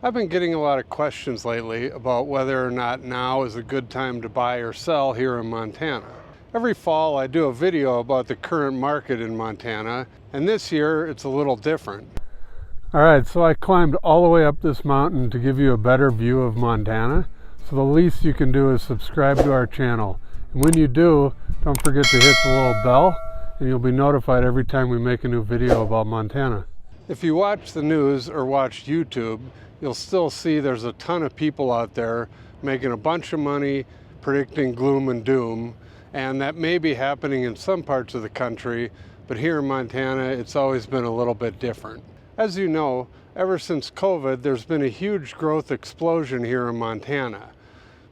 I've been getting a lot of questions lately about whether or not now is a good time to buy or sell here in Montana. Every fall I do a video about the current market in Montana, and this year it's a little different. Alright, so I climbed all the way up this mountain to give you a better view of Montana. So the least you can do is subscribe to our channel. And when you do, don't forget to hit the little bell, and you'll be notified every time we make a new video about Montana. If you watch the news or watch YouTube, you'll still see there's a ton of people out there making a bunch of money predicting gloom and doom, and that may be happening in some parts of the country, but here in Montana it's always been a little bit different. As you know, ever since COVID, there's been a huge growth explosion here in Montana.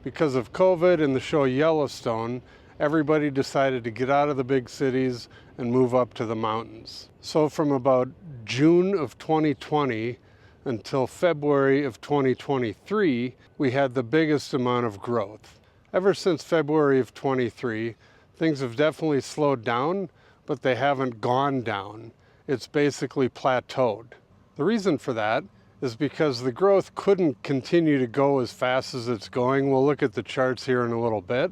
Because of COVID and the show Yellowstone, everybody decided to get out of the big cities and move up to the mountains. So from about June of 2020 until February of 2023, we had the biggest amount of growth. Ever since February of 23, things have definitely slowed down, but they haven't gone down. It's basically plateaued. The reason for that is because the growth couldn't continue to go as fast as it's going. We'll look at the charts here in a little bit.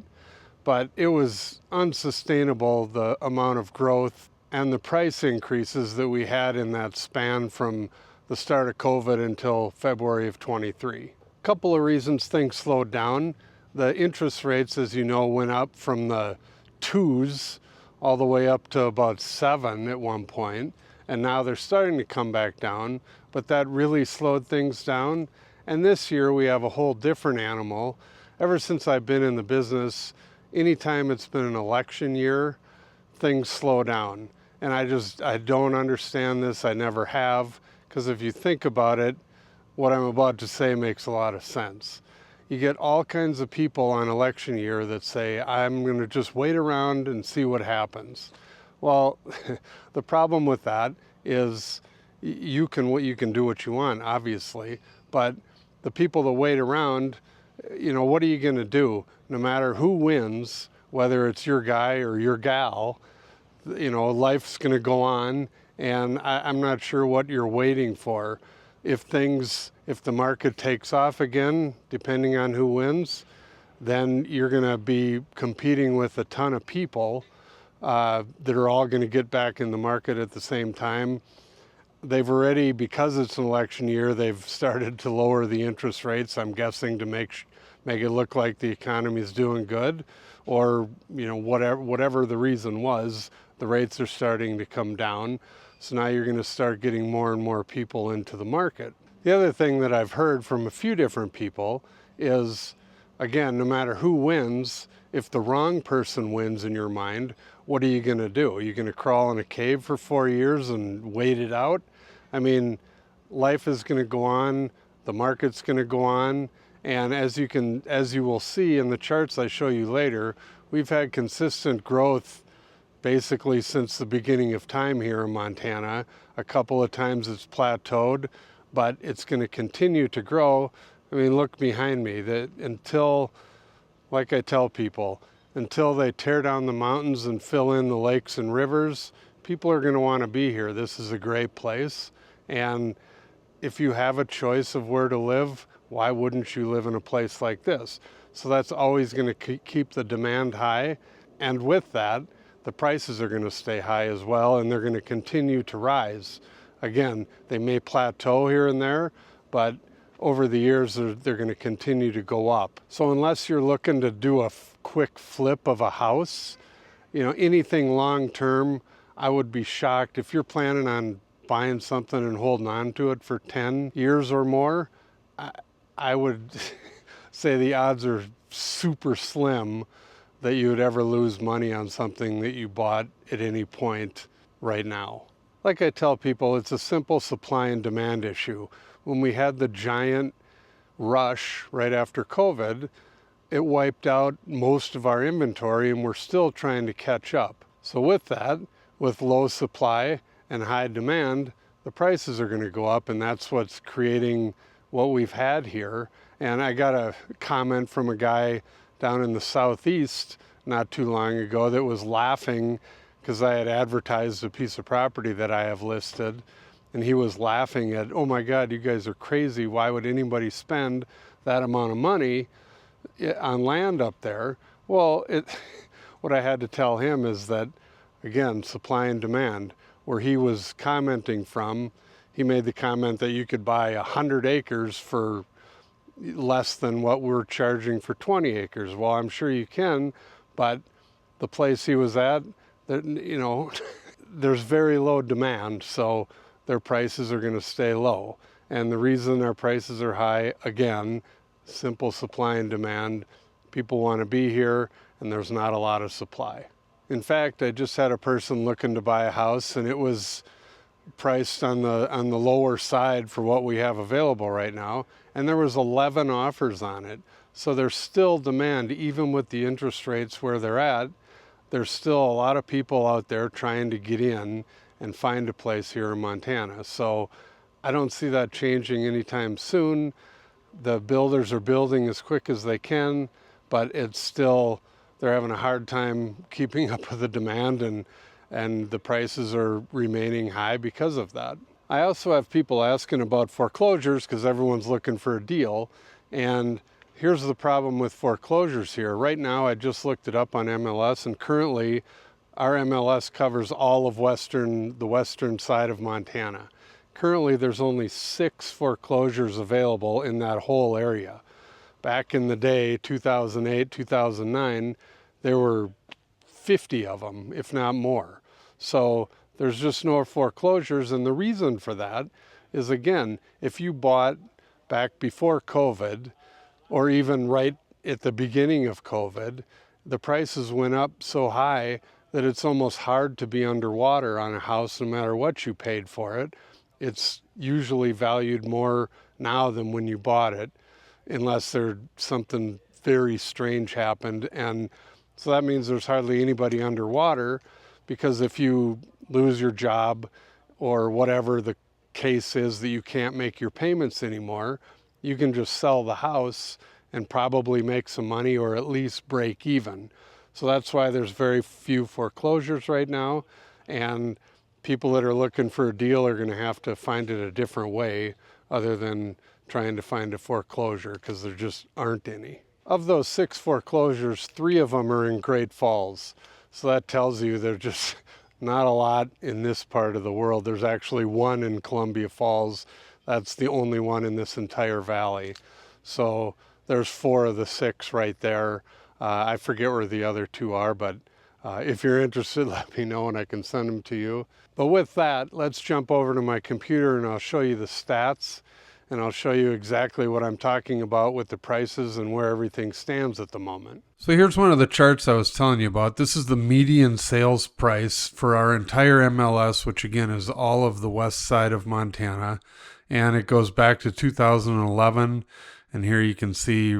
But it was unsustainable, the amount of growth and the price increases that we had in that span from the start of COVID until February of 23. A couple of reasons things slowed down. The interest rates, as you know, went up from the 2s all the way up to about 7 at one point, and now they're starting to come back down, but that really slowed things down. And this year we have a whole different animal. Ever since I've been in the business, anytime it's been an election year, things slow down. And I don't understand this. I never have, because if you think about it, what I'm about to say makes a lot of sense. You get all kinds of people on election year that say, I'm going to just wait around and see what happens. Well, the problem with that is you can do what you want, obviously, but the people that wait around, what are you going to do? No matter who wins, whether it's your guy or your gal, life's going to go on, and I'm not sure what you're waiting for. If the market takes off again, depending on who wins, then you're going to be competing with a ton of people that are all going to get back in the market at the same time. They've already, because it's an election year, they've started to lower the interest rates, I'm guessing, to make it look like the economy is doing good, or whatever the reason was, the rates are starting to come down. So now you're going to start getting more and more people into the market. The other thing that I've heard from a few different people is, again, no matter who wins, if the wrong person wins in your mind, what are you going to do? Are you going to crawl in a cave for 4 years and wait it out? I mean, life is going to go on, the market's going to go on, and as you will see in the charts I show you later, we've had consistent growth basically since the beginning of time here in Montana. A couple of times it's plateaued, but it's going to continue to grow. I mean, look behind me. Like I tell people, until they tear down the mountains and fill in the lakes and rivers, people are going to want to be here. This is a great place. And if you have a choice of where to live, why wouldn't you live in a place like this? So that's always going to keep the demand high. And with that, the prices are going to stay high as well, and they're going to continue to rise. Again, they may plateau here and there, but over the years, they're going to continue to go up. So unless you're looking to do a quick flip of a house, anything long-term, I would be shocked. If you're planning on buying something and holding on to it for 10 years or more, I would say the odds are super slim that you would ever lose money on something that you bought at any point right now. Like I tell people, it's a simple supply and demand issue. When we had the giant rush right after COVID, it wiped out most of our inventory, and we're still trying to catch up. So with that, with low supply and high demand, the prices are going to go up, and that's what's creating what we've had here. And I got a comment from a guy down in the southeast not too long ago that was laughing because I had advertised a piece of property that I have listed, and he was laughing at, oh my God, you guys are crazy. Why would anybody spend that amount of money on land up there? Well, what I had to tell him is that, again, supply and demand. Where he was commenting from, he made the comment that you could buy 100 acres for less than what we're charging for 20 acres. Well, I'm sure you can, but the place he was at, you know, there's very low demand, so their prices are going to stay low. And the reason our prices are high, again, simple supply and demand. People want to be here, and there's not a lot of supply. In fact, I just had a person looking to buy a house, and it was priced on the lower side for what we have available right now, and there was 11 offers on it. So there's still demand, even with the interest rates where they're at. There's still a lot of people out there trying to get in and find a place here in Montana. So I don't see that changing anytime soon. The builders are building as quick as they can, but it's still, they're having a hard time keeping up with the demand, and the prices are remaining high because of that. I also have people asking about foreclosures because everyone's looking for a deal. And here's the problem with foreclosures here. Right now, I just looked it up on MLS, and currently our MLS covers all of the western side of Montana. Currently, there's only 6 foreclosures available in that whole area. Back in the day, 2008, 2009, there were 50 of them, if not more. So there's just no foreclosures, and the reason for that is, again, if you bought back before COVID, or even right at the beginning of COVID, the prices went up so high that it's almost hard to be underwater on a house no matter what you paid for it. It's usually valued more now than when you bought it, unless there's something very strange happened. And so that means there's hardly anybody underwater, because if you lose your job or whatever the case is that you can't make your payments anymore, you can just sell the house and probably make some money, or at least break even. So that's why there's very few foreclosures right now, and people that are looking for a deal are going to have to find it a different way other than trying to find a foreclosure, because there just aren't any. Of those 6 foreclosures, 3 of them are in Great Falls. So that tells you there's just not a lot in this part of the world. There's actually 1 in Columbia Falls. That's the only one in this entire valley. So there's 4 of the 6 right there. I forget where the other 2 are, but if you're interested, let me know and I can send them to you. But with that, let's jump over to my computer and I'll show you the stats, and I'll show you exactly what I'm talking about with the prices and where everything stands at the moment. So here's one of the charts I was telling you about. This is the median sales price for our entire MLS, which again is all of the west side of Montana. And it goes back to 2011. And here you can see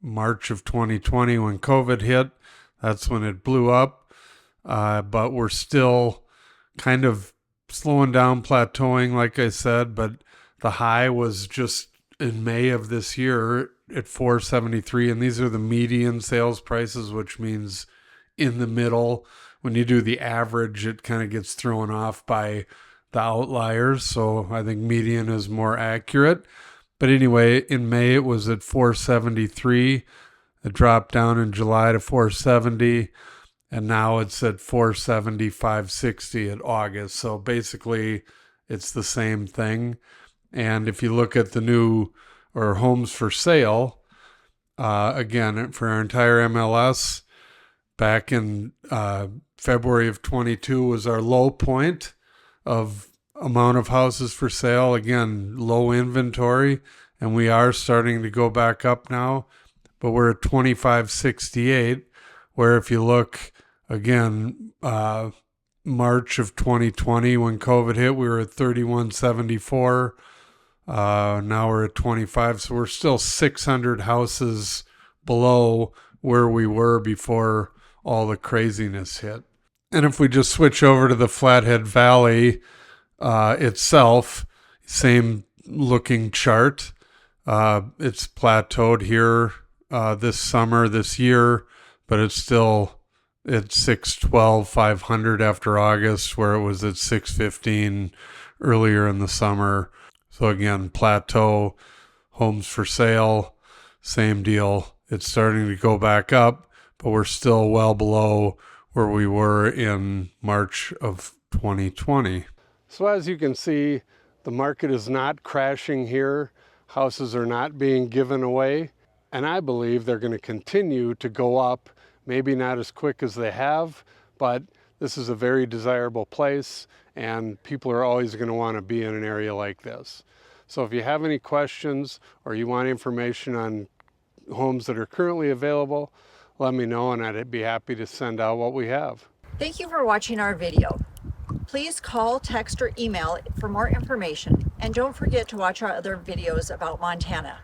March of 2020 when COVID hit. That's when it blew up. But we're still kind of slowing down, plateauing, like I said, but the high was just in May of this year at 473, and these are the median sales prices, which means in the middle. When you do the average, it kind of gets thrown off by the outliers, so I think median is more accurate. But anyway, in May it was at 473. It dropped down in July to 470, and now it's at 470, 560 at August. So basically, it's the same thing. And if you look at the new or homes for sale, again, for our entire MLS, back in February of 22 was our low point of amount of houses for sale. Again, low inventory, and we are starting to go back up now, but we're at 2568, where if you look again, March of 2020 when COVID hit, we were at 3174. Now we're at 25, so we're still 600 houses below where we were before all the craziness hit. And if we just switch over to the Flathead Valley itself, same looking chart. It's plateaued here this summer, this year, but it's still at 612, 500 after August, where it was at 615 earlier in the summer. So again, plateau, homes for sale, same deal. It's starting to go back up, but we're still well below where we were in March of 2020. So as you can see, the market is not crashing here. Houses are not being given away. And I believe they're going to continue to go up, maybe not as quick as they have, but this is a very desirable place and people are always going to want to be in an area like this. So if you have any questions or you want information on homes that are currently available, let me know and I'd be happy to send out what we have. Thank you for watching our video. Please call, text, or email for more information, and don't forget to watch our other videos about Montana.